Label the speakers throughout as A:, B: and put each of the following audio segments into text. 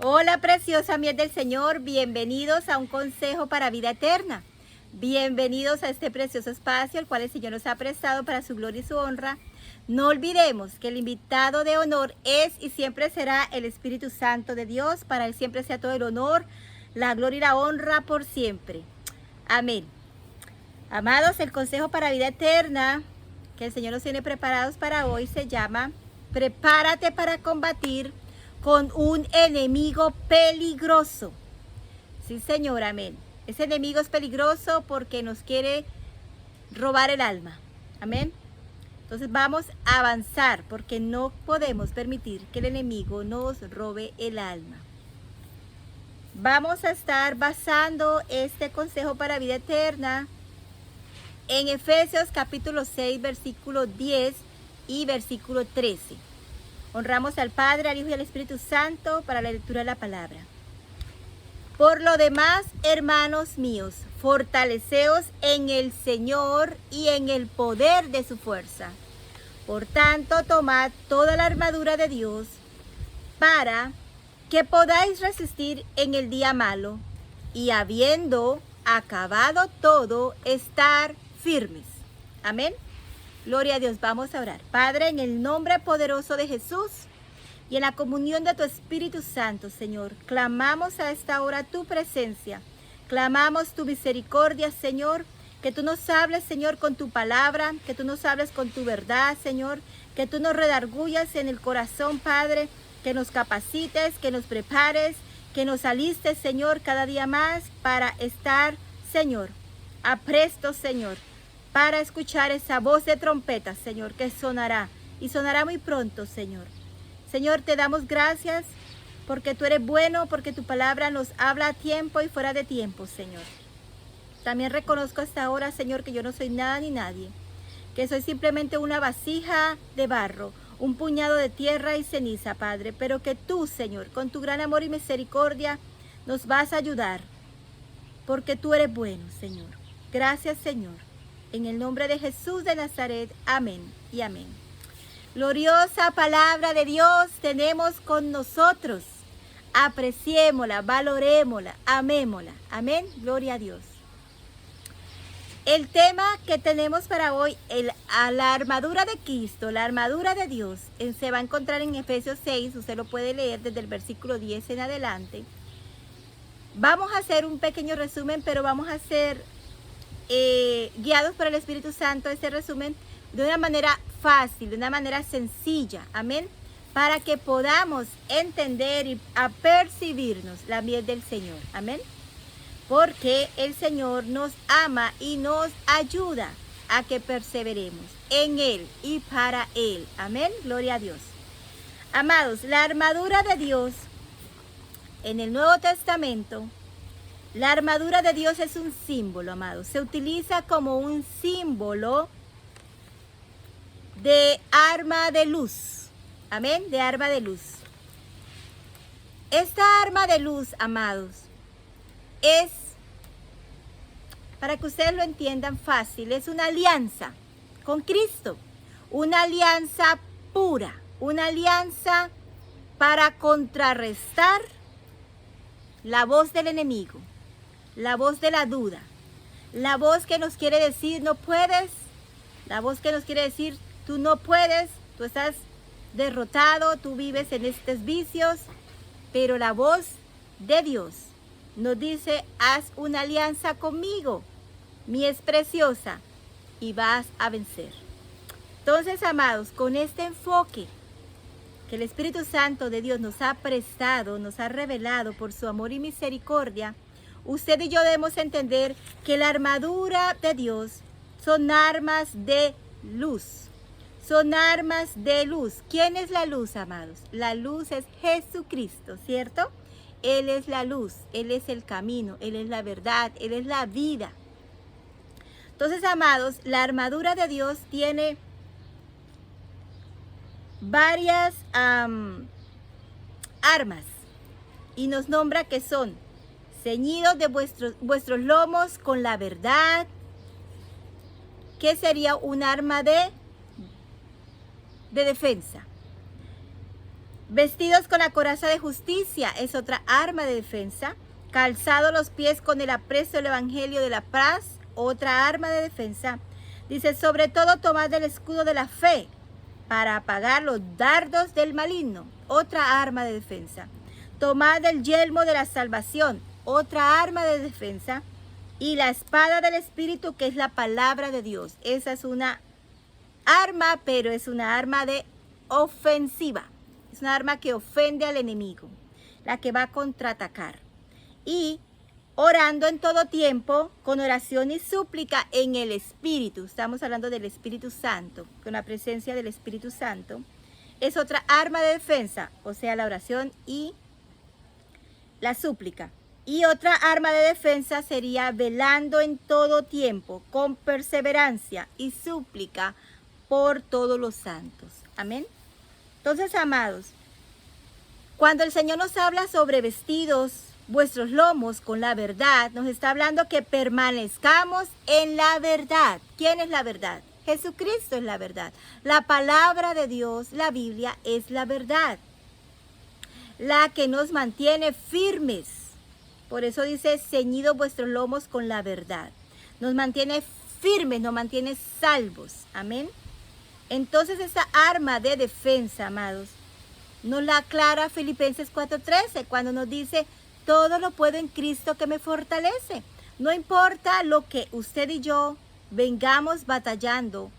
A: Hola preciosa miel del Señor, bienvenidos a un consejo para vida eterna. Bienvenidos a este precioso espacio, el cual el Señor nos ha prestado para su gloria y su honra. No olvidemos que el invitado de honor es y siempre será el Espíritu Santo de Dios. Para Él siempre sea todo el honor, la gloria y la honra por siempre. Amén. Amados, el consejo para vida eterna que el Señor nos tiene preparados para hoy se llama: prepárate para combatir con un enemigo peligroso. Sí, Señor, amén. Ese enemigo es peligroso porque nos quiere robar el alma. Amén. Entonces vamos a avanzar porque no podemos permitir que el enemigo nos robe el alma. Vamos a estar basando este consejo para vida eterna en Efesios capítulo 6, versículo 10 y versículo 13. Honramos al Padre, al Hijo y al Espíritu Santo para la lectura de la palabra. Por lo demás, hermanos míos, fortaleceos en el Señor y en el poder de su fuerza. Por tanto, tomad toda la armadura de Dios para que podáis resistir en el día malo y habiendo acabado todo, estar firmes. Amén. Gloria a Dios, vamos a orar. Padre, en el nombre poderoso de Jesús y en la comunión de tu Espíritu Santo, Señor, clamamos a esta hora tu presencia, clamamos tu misericordia, Señor, que tú nos hables, Señor, con tu palabra, que tú nos hables con tu verdad, Señor, que tú nos redargullas en el corazón, Padre, que nos capacites, que nos prepares, que nos alistes, Señor, cada día más para estar, Señor, apresto, Señor, para escuchar esa voz de trompeta, Señor, que sonará y sonará muy pronto, Señor. Señor, te damos gracias porque tú eres bueno, porque tu palabra nos habla a tiempo y fuera de tiempo, Señor. También reconozco hasta ahora, Señor, que yo no soy nada ni nadie, que soy simplemente una vasija de barro, un puñado de tierra y ceniza, Padre, pero que tú, Señor, con tu gran amor y misericordia, nos vas a ayudar, porque tú eres bueno, Señor. Gracias, Señor. En el nombre de Jesús de Nazaret, amén y amén. Gloriosa palabra de Dios tenemos con nosotros. Apreciémosla, valorémosla, amémosla. Amén, gloria a Dios. El tema que tenemos para hoy, la armadura de Cristo, la armadura de Dios, se va a encontrar en Efesios 6, usted lo puede leer desde el versículo 10 en adelante. Vamos a hacer un pequeño resumen, pero vamos a hacer guiados por el Espíritu Santo este resumen de una manera fácil, de una manera sencilla, amén, para que podamos entender y apercibirnos la miel del Señor, amén, porque el Señor nos ama y nos ayuda a que perseveremos en Él y para Él, amén, gloria a Dios. Amados, la armadura de Dios en el Nuevo Testamento, la armadura de Dios es un símbolo, amados. Se utiliza como un símbolo de arma de luz. Amén, de arma de luz. Esta arma de luz, amados, es, para que ustedes lo entiendan fácil, es una alianza con Cristo. Una alianza pura, una alianza para contrarrestar la voz del enemigo. La voz de la duda, la voz que nos quiere decir no puedes, la voz que nos quiere decir tú no puedes, tú estás derrotado, tú vives en estos vicios, pero la voz de Dios nos dice: haz una alianza conmigo, mi es preciosa, y vas a vencer. Entonces, amados, con este enfoque que el Espíritu Santo de Dios nos ha prestado, nos ha revelado por su amor y misericordia, usted y yo debemos entender que la armadura de Dios son armas de luz. Son armas de luz. ¿Quién es la luz, amados? La luz es Jesucristo, ¿cierto? Él es la luz, Él es el camino, Él es la verdad, Él es la vida. Entonces, amados, la armadura de Dios tiene varias armas y nos nombra que son ceñidos de vuestros lomos con la verdad, que sería un arma de defensa. Vestidos con la coraza de justicia, es otra arma de defensa. Calzados los pies con el apresto del evangelio de la paz, otra arma de defensa. Dice, sobre todo tomad el escudo de la fe para apagar los dardos del maligno, otra arma de defensa. Tomad el yelmo de la salvación, otra arma de defensa. Y la espada del Espíritu, que es la palabra de Dios. Esa es una arma, pero es una arma de ofensiva. Es una arma que ofende al enemigo, la que va a contraatacar. Y orando en todo tiempo, con oración y súplica en el Espíritu. Estamos hablando del Espíritu Santo, con la presencia del Espíritu Santo. Es otra arma de defensa, o sea, la oración y la súplica. Y otra arma de defensa sería velando en todo tiempo, con perseverancia y súplica por todos los santos. Amén. Entonces, amados, cuando el Señor nos habla sobre vestidos vuestros lomos con la verdad, nos está hablando que permanezcamos en la verdad. ¿Quién es la verdad? Jesucristo es la verdad. La palabra de Dios, la Biblia, es la verdad, la que nos mantiene firmes. Por eso dice, ceñidos vuestros lomos con la verdad. Nos mantiene firmes, nos mantiene salvos. Amén. Entonces esa arma de defensa, amados, nos la aclara Filipenses 4:13, cuando nos dice, todo lo puedo en Cristo que me fortalece. No importa lo que usted y yo vengamos batallando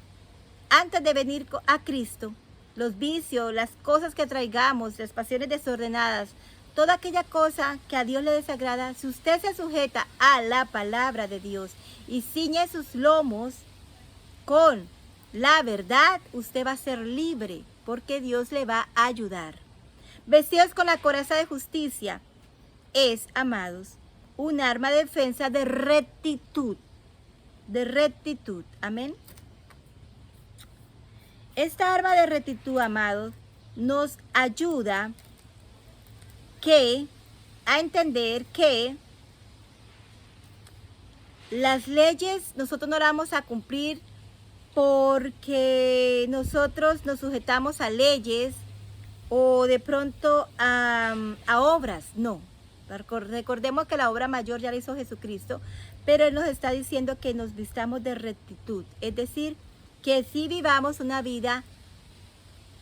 A: antes de venir a Cristo, los vicios, las cosas que traigamos, las pasiones desordenadas, toda aquella cosa que a Dios le desagrada, si usted se sujeta a la palabra de Dios y ciñe sus lomos con la verdad, usted va a ser libre porque Dios le va a ayudar. Vestidos con la coraza de justicia es, amados, un arma de defensa de rectitud. De rectitud. Amén. Esta arma de rectitud, amados, nos ayuda a entender que las leyes nosotros no las vamos a cumplir porque nosotros nos sujetamos a leyes o de pronto a obras. No, recordemos que la obra mayor ya la hizo Jesucristo, pero Él nos está diciendo que nos vistamos de rectitud, es decir, que sí vivamos una vida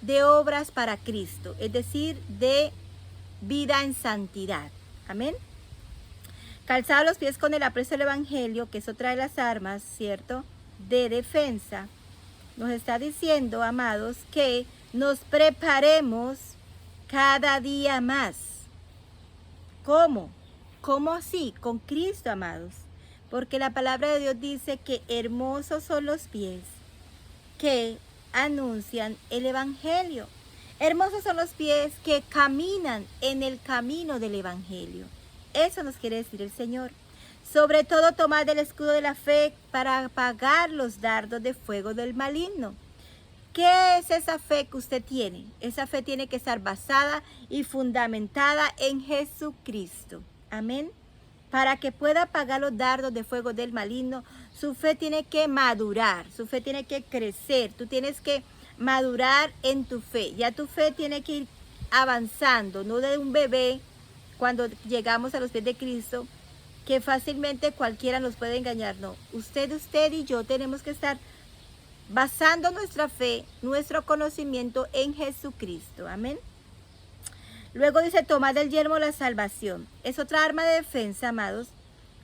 A: de obras para Cristo, es decir, de vida en santidad. Amén. Calzados los pies con el apresto del evangelio, que es otra de las armas, ¿cierto?, de defensa. Nos está diciendo, amados, que nos preparemos cada día más. ¿Cómo? ¿Cómo así? Con Cristo, amados. Porque la palabra de Dios dice que hermosos son los pies que anuncian el evangelio. Hermosos son los pies que caminan en el camino del evangelio. Eso nos quiere decir el Señor. Sobre todo tomad el escudo de la fe para apagar los dardos de fuego del maligno. ¿Qué es esa fe que usted tiene? Esa fe tiene que estar basada y fundamentada en Jesucristo. Amén. Para que pueda apagar los dardos de fuego del maligno, su fe tiene que madurar, su fe tiene que crecer. Tú tienes que madurar en tu fe. Ya tu fe tiene que ir avanzando, no de un bebé cuando llegamos a los pies de Cristo, que fácilmente cualquiera nos puede engañar. No, usted y yo tenemos que estar basando nuestra fe, nuestro conocimiento en Jesucristo. Amén. Luego dice, tomad el yelmo de la salvación. Es otra arma de defensa, amados,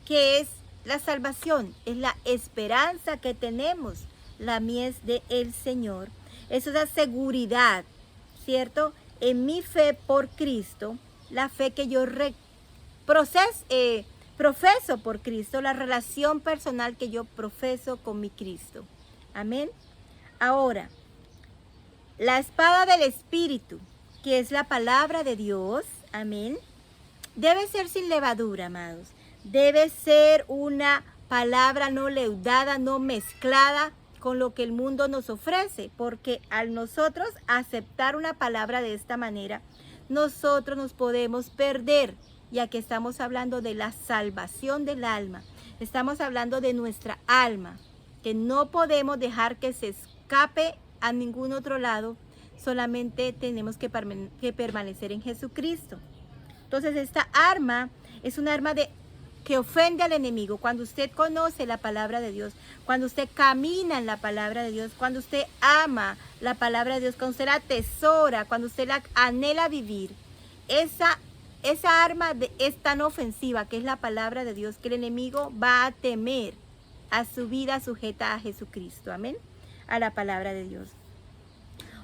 A: que es la salvación, es la esperanza que tenemos, la mies del Señor. Es esa seguridad, ¿cierto?, en mi fe por Cristo, la fe que yo profeso por Cristo, la relación personal que yo profeso con mi Cristo. Amén. Ahora, la espada del Espíritu, que es la palabra de Dios, amén, debe ser sin levadura, amados. Debe ser una palabra no leudada, no mezclada con lo que el mundo nos ofrece, porque al nosotros aceptar una palabra de esta manera, nosotros nos podemos perder, ya que estamos hablando de la salvación del alma. Estamos hablando de nuestra alma, que no podemos dejar que se escape a ningún otro lado, solamente tenemos que permanecer en Jesucristo. Entonces esta arma es un arma que ofende al enemigo. Cuando usted conoce la palabra de Dios, cuando usted camina en la palabra de Dios, cuando usted ama la palabra de Dios, cuando usted la atesora, cuando usted la anhela vivir, esa arma es tan ofensiva, que es la palabra de Dios, que el enemigo va a temer a su vida sujeta a Jesucristo. Amén. A la palabra de Dios.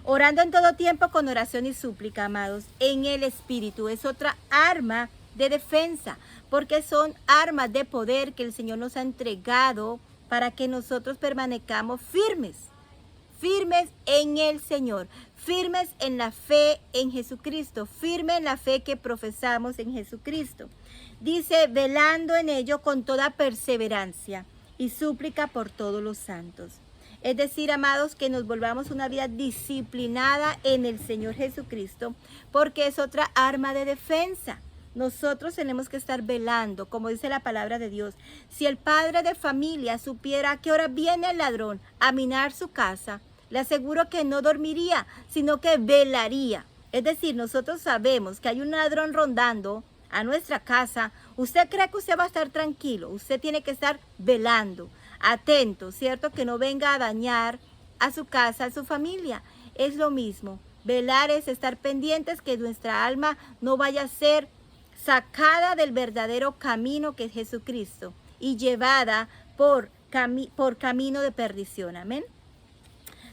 A: Orando en todo tiempo con oración y súplica, amados, en el Espíritu. Es otra arma de defensa, porque son armas de poder que el Señor nos ha entregado para que nosotros permanezcamos firmes en el Señor, firmes en la fe en Jesucristo, firmes en la fe que profesamos en Jesucristo. Dice, velando en ello con toda perseverancia y súplica por todos los santos. Es decir, amados, que nos volvamos una vida disciplinada en el Señor Jesucristo, porque es otra arma de defensa. Nosotros tenemos que estar velando, como dice la palabra de Dios. Si el padre de familia supiera a qué hora viene el ladrón a minar su casa, le aseguro que no dormiría, sino que velaría. Es decir, nosotros sabemos que hay un ladrón rondando a nuestra casa. ¿Usted cree que usted va a estar tranquilo? Usted tiene que estar velando, atento, ¿cierto? Que no venga a dañar a su casa, a su familia. Es lo mismo. Velar es estar pendientes que nuestra alma no vaya a ser sacada del verdadero camino que es Jesucristo y llevada por camino de perdición. Amén.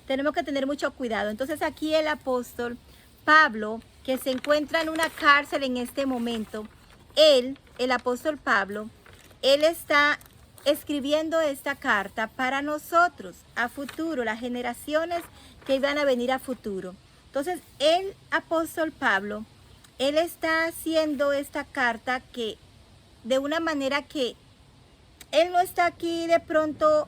A: Tenemos que tener mucho cuidado. Entonces aquí el apóstol Pablo, que se encuentra en una cárcel en este momento, el apóstol Pablo, él está escribiendo esta carta para nosotros a futuro, las generaciones que iban a venir a futuro. Entonces el apóstol Pablo, él está haciendo esta carta que de una manera que él no está aquí de pronto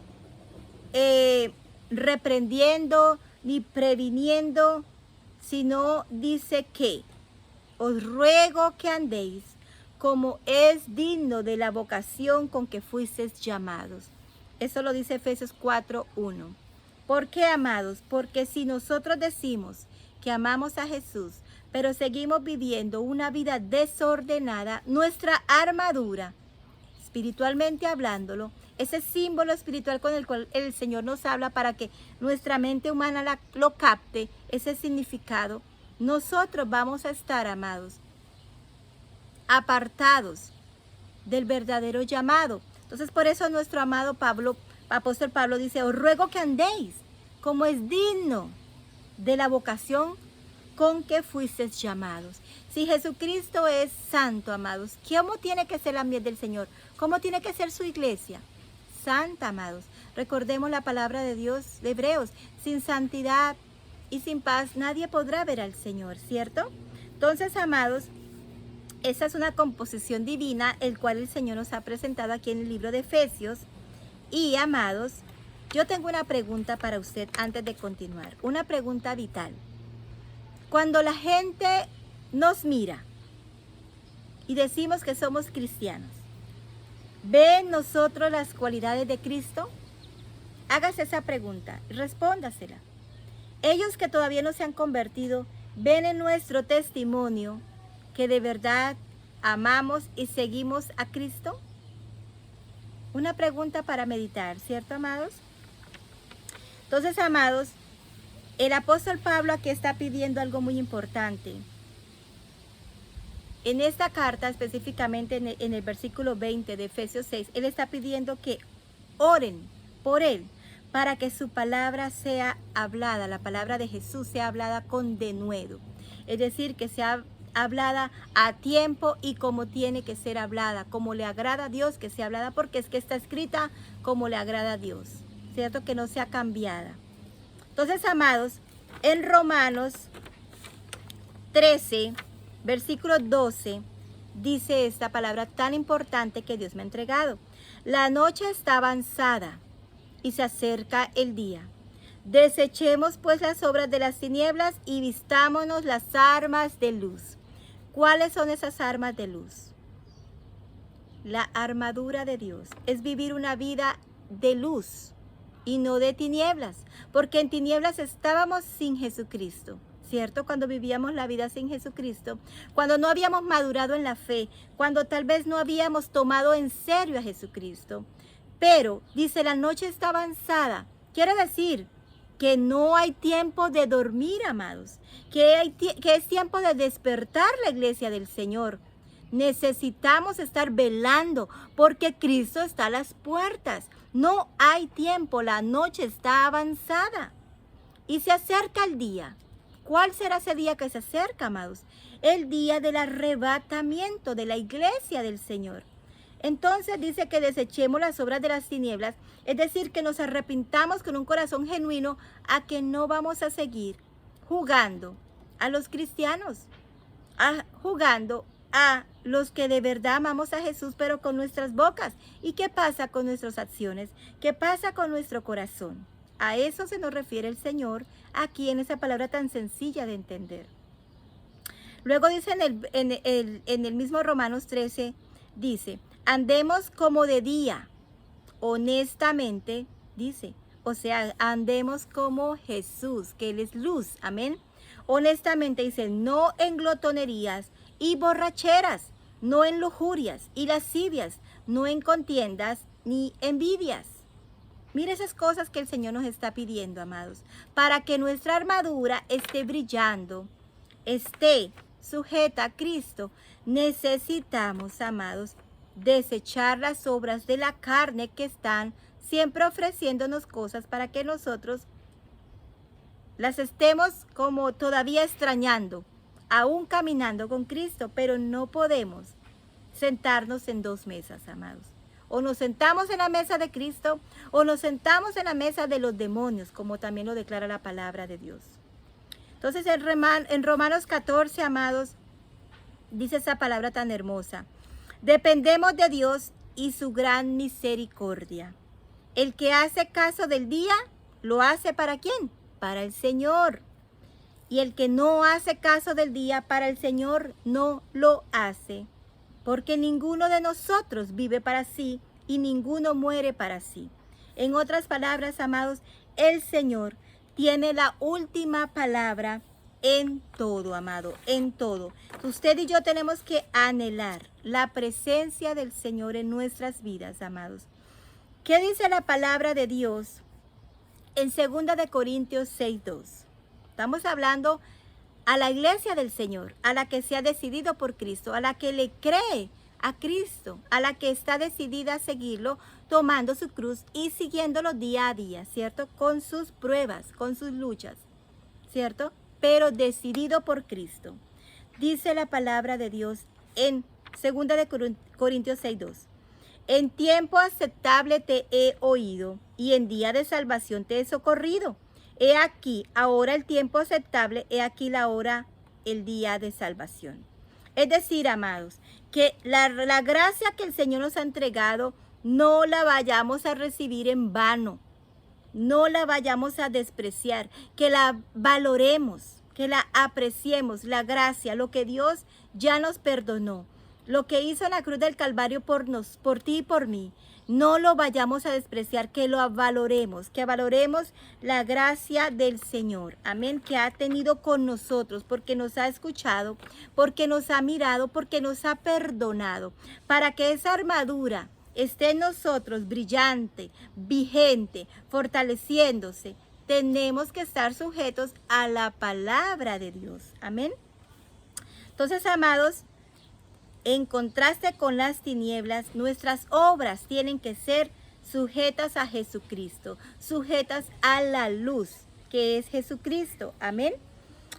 A: reprendiendo ni previniendo, sino dice que os ruego que andéis como es digno de la vocación con que fuisteis llamados. Eso lo dice Efesios 4:1. ¿Por qué, amados? Porque si nosotros decimos que amamos a Jesús, pero seguimos viviendo una vida desordenada, nuestra armadura, espiritualmente hablándolo, ese símbolo espiritual con el cual el Señor nos habla para que nuestra mente humana lo capte, ese significado, nosotros vamos a estar, amados, apartados del verdadero llamado. Entonces, por eso nuestro amado apóstol Pablo dice, os ruego que andéis como es digno de la vocación con que fuisteis llamados. Si Jesucristo es santo, amados, ¿cómo tiene que ser la mies del Señor? ¿Cómo tiene que ser su iglesia? Santa, amados. Recordemos la palabra de Dios de Hebreos. Sin santidad y sin paz nadie podrá ver al Señor, ¿cierto? Entonces, amados, esa es una composición divina, el cual el Señor nos ha presentado aquí en el libro de Efesios. Y, amados, yo tengo una pregunta para usted antes de continuar. Una pregunta vital. Cuando la gente nos mira y decimos que somos cristianos, ¿ve en nosotros las cualidades de Cristo? Hágase esa pregunta y respóndasela. Ellos que todavía no se han convertido, ¿ven en nuestro testimonio que de verdad amamos y seguimos a Cristo? Una pregunta para meditar, ¿cierto, amados? Entonces, amados, el apóstol Pablo aquí está pidiendo algo muy importante. En esta carta, específicamente en el versículo 20 de Efesios 6, él está pidiendo que oren por él para que su palabra sea hablada, la palabra de Jesús sea hablada con denuedo. Es decir, que sea hablada a tiempo y como tiene que ser hablada, como le agrada a Dios que sea hablada, porque es que está escrita como le agrada a Dios, ¿cierto? Que no sea cambiada. Entonces, amados, en Romanos 13, versículo 12, dice esta palabra tan importante que Dios me ha entregado. La noche está avanzada y se acerca el día. Desechemos pues las obras de las tinieblas y vistámonos las armas de luz. ¿Cuáles son esas armas de luz? La armadura de Dios es vivir una vida de luz y no de tinieblas, porque en tinieblas estábamos sin Jesucristo, ¿cierto? Cuando vivíamos la vida sin Jesucristo, cuando no habíamos madurado en la fe, cuando tal vez no habíamos tomado en serio a Jesucristo. Pero, dice, la noche está avanzada. Quiere decir que no hay tiempo de dormir, amados, que es tiempo de despertar la iglesia del Señor. Necesitamos estar velando porque Cristo está a las puertas. No hay tiempo, la noche está avanzada y se acerca el día. ¿Cuál será ese día que se acerca, amados? El día del arrebatamiento de la iglesia del Señor. Entonces dice que desechemos las obras de las tinieblas, es decir, que nos arrepintamos con un corazón genuino a que no vamos a seguir jugando a los cristianos, jugando a los que de verdad amamos a Jesús, pero con nuestras bocas. ¿Y qué pasa con nuestras acciones? ¿Qué pasa con nuestro corazón? A eso se nos refiere el Señor aquí en esa palabra tan sencilla de entender. Luego dice en el mismo Romanos 13, dice, andemos como de día, honestamente, dice, o sea, andemos como Jesús, que Él es luz, amén. Honestamente dice, no en glotonerías y borracheras, no en lujurias y lascivias, no en contiendas ni envidias. Mira esas cosas que el Señor nos está pidiendo, amados, para que nuestra armadura esté brillando, esté sujeta a Cristo. Necesitamos, amados, desechar las obras de la carne que están siempre ofreciéndonos cosas para que nosotros las estemos como todavía extrañando, aún caminando con Cristo, pero no podemos sentarnos en dos mesas, amados. O nos sentamos en la mesa de Cristo, o nos sentamos en la mesa de los demonios, como también lo declara la palabra de Dios. Entonces en Romanos 14, amados, dice esa palabra tan hermosa. Dependemos de Dios y su gran misericordia. El que hace caso del día, ¿lo hace para quién? Para el Señor. Y el que no hace caso del día, para el Señor no lo hace. Porque ninguno de nosotros vive para sí y ninguno muere para sí. En otras palabras, amados, el Señor tiene la última palabra en todo, amado, en todo. Usted y yo tenemos que anhelar la presencia del Señor en nuestras vidas, amados. ¿Qué dice la palabra de Dios en 2 de Corintios 6:2? Estamos hablando a la iglesia del Señor, a la que se ha decidido por Cristo, a la que le cree a Cristo, a la que está decidida a seguirlo, tomando su cruz y siguiéndolo día a día, ¿cierto? Con sus pruebas, con sus luchas, ¿cierto? Pero decidido por Cristo. Dice la palabra de Dios en 2 de Corintios 6:2. En tiempo aceptable te he oído y en día de salvación te he socorrido. He aquí, ahora el tiempo aceptable, he aquí la hora, el día de salvación. Es decir, amados, que la gracia que el Señor nos ha entregado, no la vayamos a recibir en vano. No la vayamos a despreciar, que la valoremos, que la apreciemos, la gracia, lo que Dios ya nos perdonó, lo que hizo en la cruz del Calvario por ti y por mí. No lo vayamos a despreciar, que lo valoremos, que valoremos la gracia del Señor, amén, que ha tenido con nosotros, porque nos ha escuchado, porque nos ha mirado, porque nos ha perdonado, para que esa armadura esté en nosotros brillante, vigente, fortaleciéndose. Tenemos que estar sujetos a la palabra de Dios, amén. Entonces, amados, en contraste con las tinieblas, nuestras obras tienen que ser sujetas a Jesucristo, sujetas a la luz que es Jesucristo. Amén.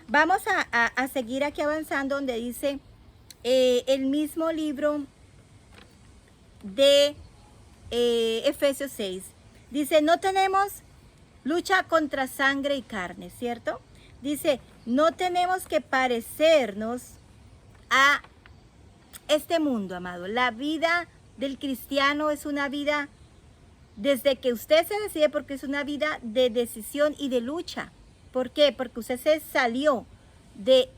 A: Vamos a seguir aquí avanzando donde dice el mismo libro de Efesios 6. Dice, no tenemos lucha contra sangre y carne, ¿cierto? Dice, no tenemos que parecernos a este mundo, amado. La vida del cristiano es una vida desde que usted se decide, porque es una vida de decisión y de lucha. ¿Por qué? Porque usted se salió del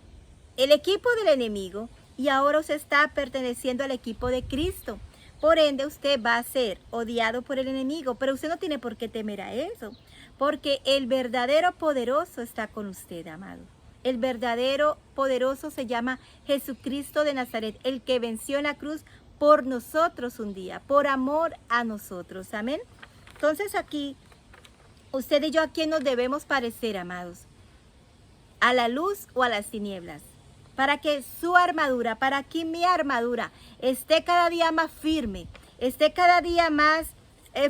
A: equipo del enemigo y ahora usted está perteneciendo al equipo de Cristo. Por ende, usted va a ser odiado por el enemigo, pero usted no tiene por qué temer a eso, porque el verdadero poderoso está con usted, amado. El verdadero poderoso se llama Jesucristo de Nazaret, el que venció en la cruz por nosotros un día, por amor a nosotros. Amén. Entonces aquí, usted y yo, ¿a quién nos debemos parecer, amados? ¿A la luz o a las tinieblas? Para que su armadura, para que mi armadura esté cada día más firme, esté cada día más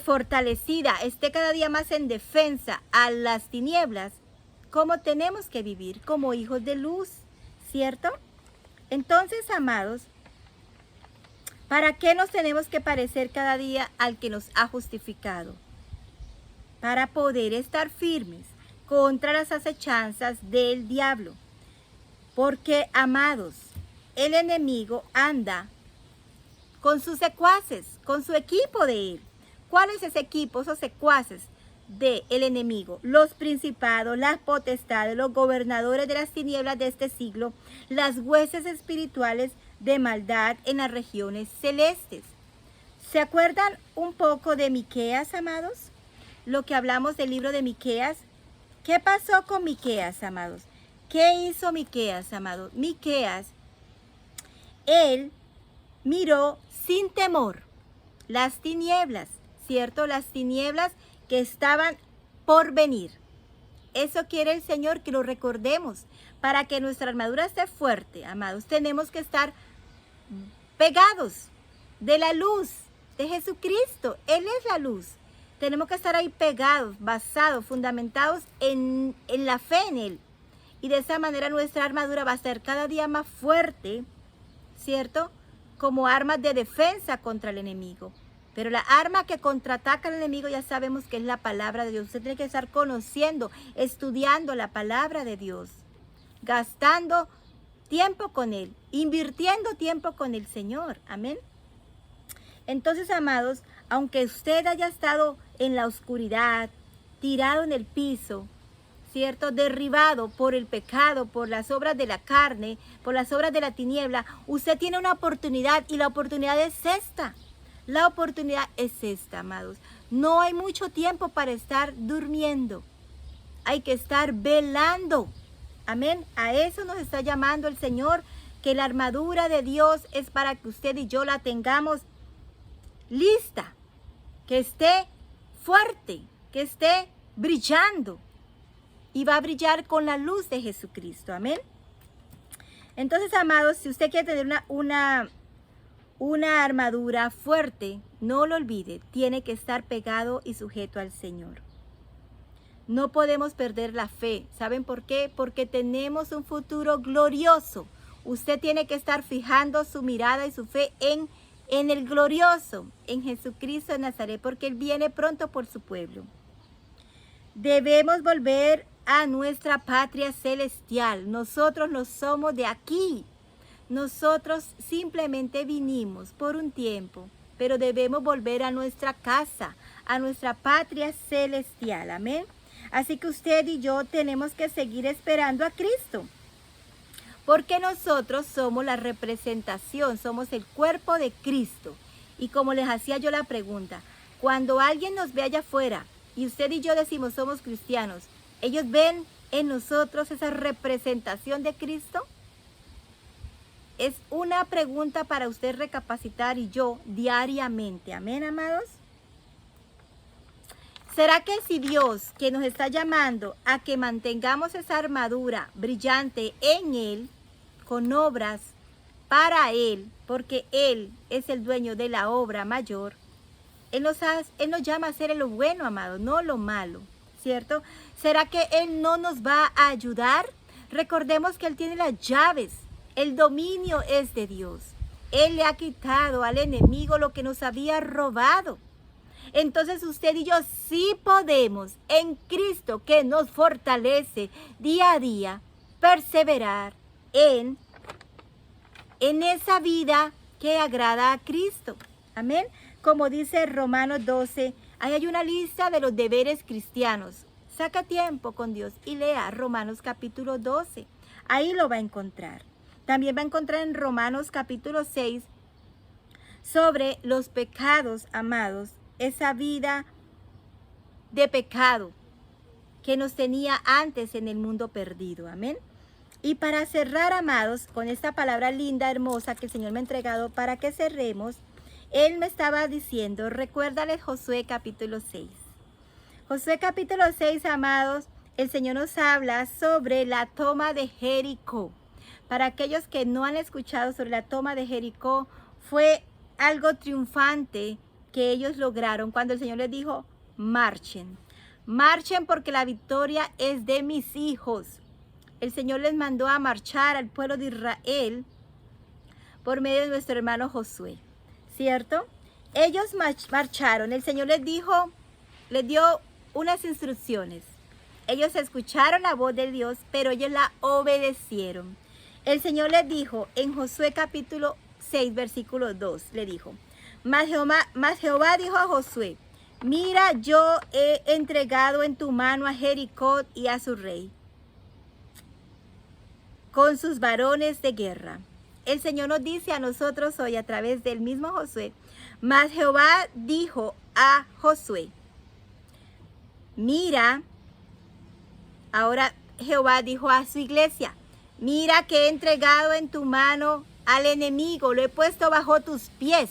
A: fortalecida, esté cada día más en defensa a las tinieblas, ¿cómo tenemos que vivir? Como hijos de luz, ¿cierto? Entonces, amados, ¿para qué nos tenemos que parecer cada día al que nos ha justificado? Para poder estar firmes contra las acechanzas del diablo. Porque, amados, el enemigo anda con sus secuaces, con su equipo de él. ¿Cuál es ese equipo, esos secuaces del enemigo? Los principados, las potestades, los gobernadores de las tinieblas de este siglo, las huestes espirituales de maldad en las regiones celestes. ¿Se acuerdan un poco de Miqueas, amados? Lo que hablamos del libro de Miqueas. ¿Qué pasó con Miqueas, amados? ¿Qué hizo Miqueas, amados? Miqueas, él miró sin temor las tinieblas, ¿cierto? Las tinieblas que estaban por venir. Eso quiere el Señor que lo recordemos. Para que nuestra armadura esté fuerte, amados, tenemos que estar pegados de la luz de Jesucristo. Él es la luz. Tenemos que estar ahí pegados, basados, fundamentados en la fe en Él. Y de esa manera nuestra armadura va a ser cada día más fuerte, ¿cierto? Como armas de defensa contra el enemigo. Pero la arma que contraataca al enemigo ya sabemos que es la palabra de Dios. Usted tiene que estar conociendo, estudiando la palabra de Dios, gastando tiempo con Él, invirtiendo tiempo con el Señor. Amén. Entonces, amados, aunque usted haya estado en la oscuridad, tirado en el piso, ¿cierto? Derribado por el pecado, por las obras de la carne, por las obras de la tiniebla, usted tiene una oportunidad y la oportunidad es esta. La oportunidad es esta, amados. No hay mucho tiempo para estar durmiendo. Hay que estar velando. Amén. A eso nos está llamando el Señor, que la armadura de Dios es para que usted y yo la tengamos lista, que esté fuerte, que esté brillando. Y va a brillar con la luz de Jesucristo. Amén. Entonces, amados, si usted quiere tener una armadura fuerte, no lo olvide, tiene que estar pegado y sujeto al Señor. No podemos perder la fe. ¿Saben por qué? Porque tenemos un futuro glorioso. Usted tiene que estar fijando su mirada y su fe en el glorioso, en Jesucristo de Nazaret, porque Él viene pronto por su pueblo. Debemos volver a nuestra patria celestial. Nosotros no somos de aquí. Nosotros simplemente vinimos por un tiempo, pero debemos volver a nuestra casa, a nuestra patria celestial. Amén. Así que usted y yo tenemos que seguir esperando a Cristo, porque nosotros somos la representación, somos el cuerpo de Cristo. Y como les hacía yo la pregunta, cuando alguien nos ve allá afuera y usted y yo decimos somos cristianos, ¿ellos ven en nosotros esa representación de Cristo? Es una pregunta para usted recapacitar y yo diariamente. Amén, amados. ¿Será que si Dios, que nos está llamando a que mantengamos esa armadura brillante en Él, con obras para Él, porque Él es el dueño de la obra mayor, Él nos llama a hacer lo bueno, amados, no lo malo, ¿cierto? ¿Será que Él no nos va a ayudar? Recordemos que Él tiene las llaves. El dominio es de Dios. Él le ha quitado al enemigo lo que nos había robado. Entonces usted y yo sí podemos, en Cristo que nos fortalece día a día, perseverar en esa vida que agrada a Cristo. Amén. Como dice Romanos 12, ahí hay una lista de los deberes cristianos. Saca tiempo con Dios y lea Romanos capítulo 12. Ahí lo va a encontrar. También va a encontrar en Romanos capítulo 6 sobre los pecados, amados, esa vida de pecado que nos tenía antes en el mundo perdido. Amén. Y para cerrar, amados, con esta palabra linda, hermosa que el Señor me ha entregado para que cerremos, Él me estaba diciendo, recuérdales Josué capítulo 6. Josué capítulo 6, amados, el Señor nos habla sobre la toma de Jericó. Para aquellos que no han escuchado sobre la toma de Jericó, fue algo triunfante que ellos lograron cuando el Señor les dijo, marchen. Marchen porque la victoria es de mis hijos. El Señor les mandó a marchar al pueblo de Israel por medio de nuestro hermano Josué, ¿cierto? Ellos marcharon, el Señor les dijo, les dio unas instrucciones. Ellos escucharon la voz de Dios, pero ellos la obedecieron. El Señor les dijo en Josué capítulo 6, versículo 2, le dijo, mas Jehová dijo a Josué, mira, yo he entregado en tu mano a Jericó y a su rey, con sus varones de guerra. El Señor nos dice a nosotros hoy a través del mismo Josué, mas Jehová dijo a Josué, mira, ahora Jehová dijo a su iglesia, mira que he entregado en tu mano al enemigo, lo he puesto bajo tus pies.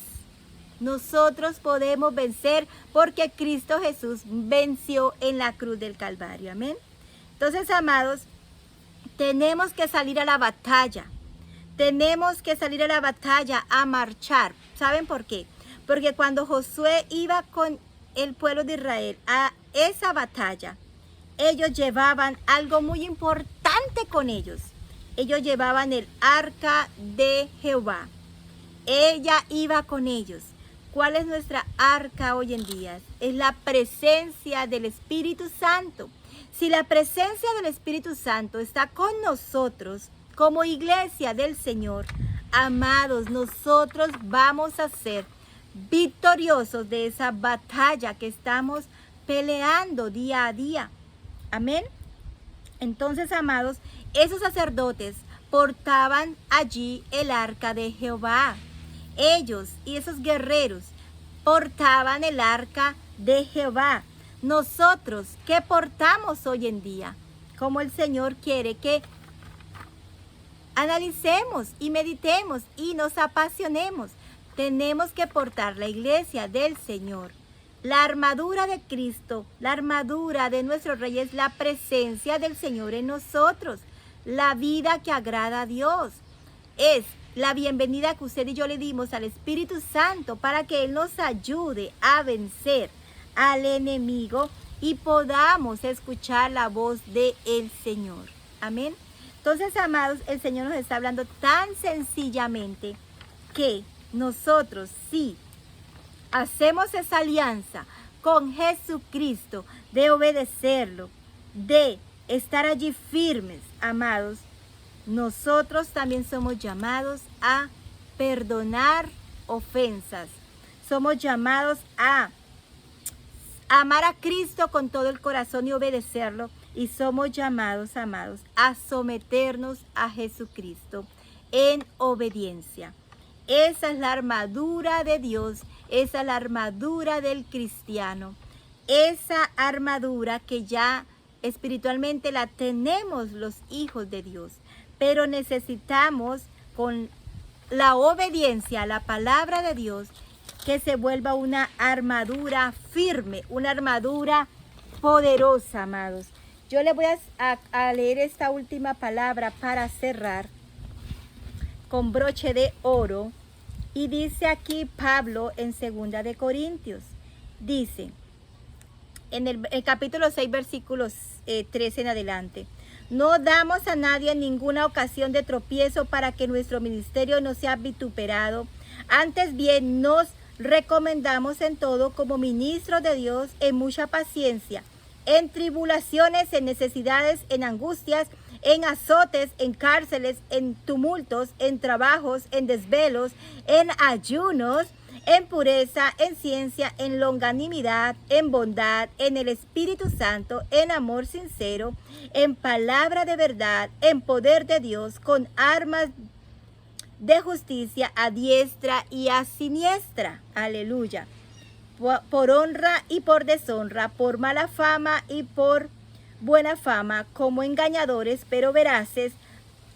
A: Nosotros podemos vencer porque Cristo Jesús venció en la cruz del Calvario. Amén. Entonces, amados, tenemos que salir a la batalla. Tenemos que salir a la batalla, a marchar. ¿Saben por qué? Porque cuando Josué iba con el pueblo de Israel a esa batalla, ellos llevaban algo muy importante con ellos. Ellos llevaban el arca de Jehová. Ella iba con ellos. ¿Cuál es nuestra arca hoy en día? Es la presencia del Espíritu Santo. Si la presencia del Espíritu Santo está con nosotros, como iglesia del Señor, amados, nosotros vamos a ser victoriosos de esa batalla que estamos peleando día a día. Amén. Entonces, amados, esos sacerdotes portaban allí el arca de Jehová. Ellos y esos guerreros portaban el arca de Jehová. Nosotros, ¿qué portamos hoy en día? Como el Señor quiere que analicemos y meditemos y nos apasionemos. Tenemos que portar la iglesia del Señor. La armadura de Cristo, la armadura de nuestro Rey es la presencia del Señor en nosotros. La vida que agrada a Dios. Es la bienvenida que usted y yo le dimos al Espíritu Santo para que Él nos ayude a vencer al enemigo y podamos escuchar la voz del Señor. Amén. Entonces, amados, el Señor nos está hablando tan sencillamente que nosotros sí hacemos esa alianza con Jesucristo de obedecerlo, de estar allí firmes, amados. Nosotros también somos llamados a perdonar ofensas. Somos llamados a amar a Cristo con todo el corazón y obedecerlo. Y somos llamados, amados, a someternos a Jesucristo en obediencia. Esa es la armadura de Dios. Esa es la armadura del cristiano. Esa armadura que ya espiritualmente la tenemos los hijos de Dios. Pero necesitamos con la obediencia a la palabra de Dios que se vuelva una armadura firme, una armadura poderosa, amados. Yo les voy a leer esta última palabra para cerrar con broche de oro. Y dice aquí Pablo en 2 de Corintios, dice en el capítulo 6, versículos 13 en adelante. No damos a nadie ninguna ocasión de tropiezo para que nuestro ministerio no sea vituperado. Antes bien nos recomendamos en todo como ministros de Dios en mucha paciencia, en tribulaciones, en necesidades, en angustias, en azotes, en cárceles, en tumultos, en trabajos, en desvelos, en ayunos, en pureza, en ciencia, en longanimidad, en bondad, en el Espíritu Santo, en amor sincero, en palabra de verdad, en poder de Dios, con armas de justicia a diestra y a siniestra. Aleluya. Por honra y por deshonra, por mala fama y por buena fama, como engañadores pero veraces,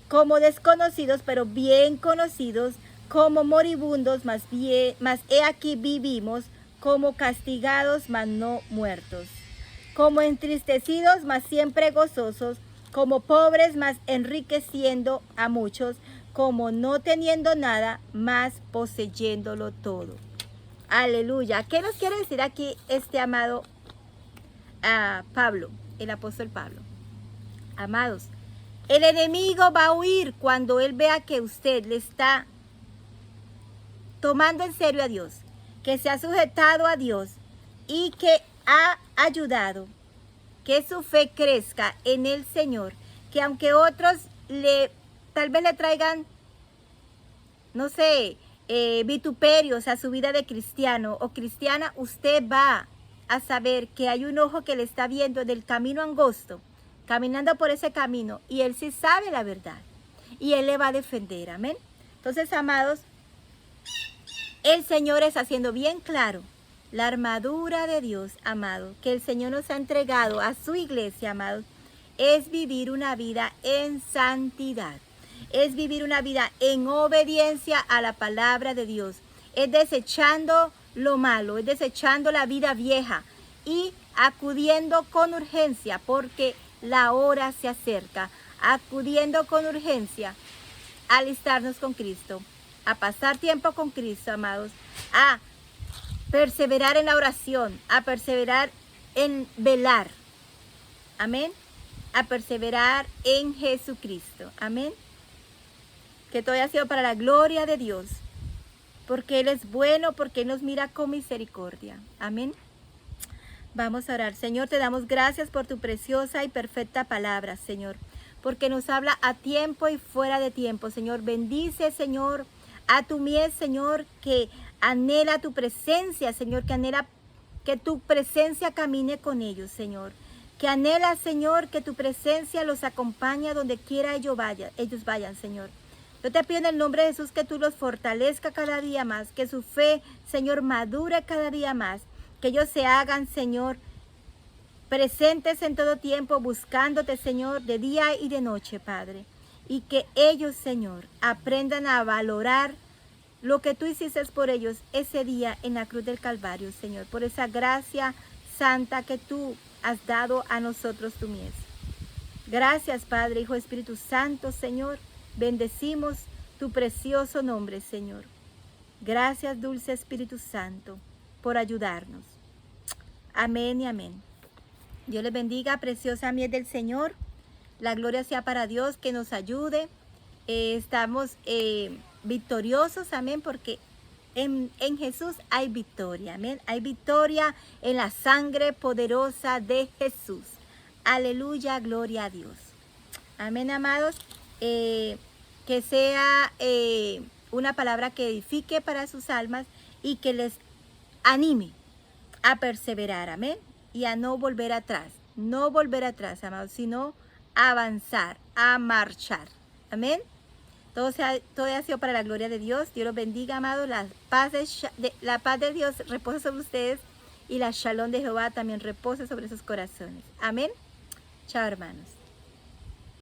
A: como desconocidos, pero bien conocidos, como moribundos, mas he aquí vivimos, como castigados, mas no muertos, como entristecidos, mas siempre gozosos, como pobres, mas enriqueciendo a muchos, como no teniendo nada, mas poseyéndolo todo. Aleluya. ¿Qué nos quiere decir aquí este amado Pablo, el apóstol Pablo? Amados, el enemigo va a huir cuando él vea que usted le está tomando en serio a Dios, que se ha sujetado a Dios y que ha ayudado que su fe crezca en el Señor, que aunque otros tal vez le traigan, no sé, vituperios a su vida de cristiano o cristiana, usted va a saber que hay un ojo que le está viendo en el camino angosto, caminando por ese camino, y él sí sabe la verdad, y él le va a defender, amén. Entonces, amados, el Señor está haciendo bien claro la armadura de Dios, amado, que el Señor nos ha entregado a su iglesia, amados, es vivir una vida en santidad, es vivir una vida en obediencia a la palabra de Dios, es desechando lo malo, es desechando la vida vieja y acudiendo con urgencia, porque la hora se acerca, acudiendo con urgencia a alistarnos con Cristo, a pasar tiempo con Cristo, amados, a perseverar en la oración, a perseverar en velar, amén, a perseverar en Jesucristo, amén. Que todo haya sido para la gloria de Dios, porque Él es bueno, porque Él nos mira con misericordia, amén. Vamos a orar. Señor, te damos gracias por tu preciosa y perfecta palabra, Señor, porque nos habla a tiempo y fuera de tiempo, Señor. Bendice, Señor, a tu mies, Señor, que anhela tu presencia, Señor, que anhela que tu presencia camine con ellos, Señor. Que anhela, Señor, que tu presencia los acompañe a donde quiera ellos vayan, Señor. Yo te pido en el nombre de Jesús que tú los fortalezca cada día más, que su fe, Señor, madure cada día más, que ellos se hagan, Señor, presentes en todo tiempo, buscándote, Señor, de día y de noche, Padre. Y que ellos, Señor, aprendan a valorar lo que tú hiciste por ellos ese día en la cruz del Calvario, Señor, por esa gracia santa que tú has dado a nosotros, tu mies. Gracias, Padre, Hijo, Espíritu Santo, Señor. Bendecimos tu precioso nombre, Señor. Gracias, dulce Espíritu Santo, por ayudarnos. Amén y amén. Dios les bendiga, preciosa mies del Señor. La gloria sea para Dios, que nos ayude. Estamos victoriosos, amén, porque en Jesús hay victoria, amén. Hay victoria en la sangre poderosa de Jesús. Aleluya, gloria a Dios. Amén, amados. Que sea una palabra que edifique para sus almas y que les anime a perseverar, amén, y a no volver atrás, amados, sino avanzar, a marchar, amén. Todo ha sido para la gloria de Dios. Dios los bendiga, amados. La paz de Dios reposa sobre ustedes y la shalom de Jehová también reposa sobre sus corazones, amén. Chao, hermanos.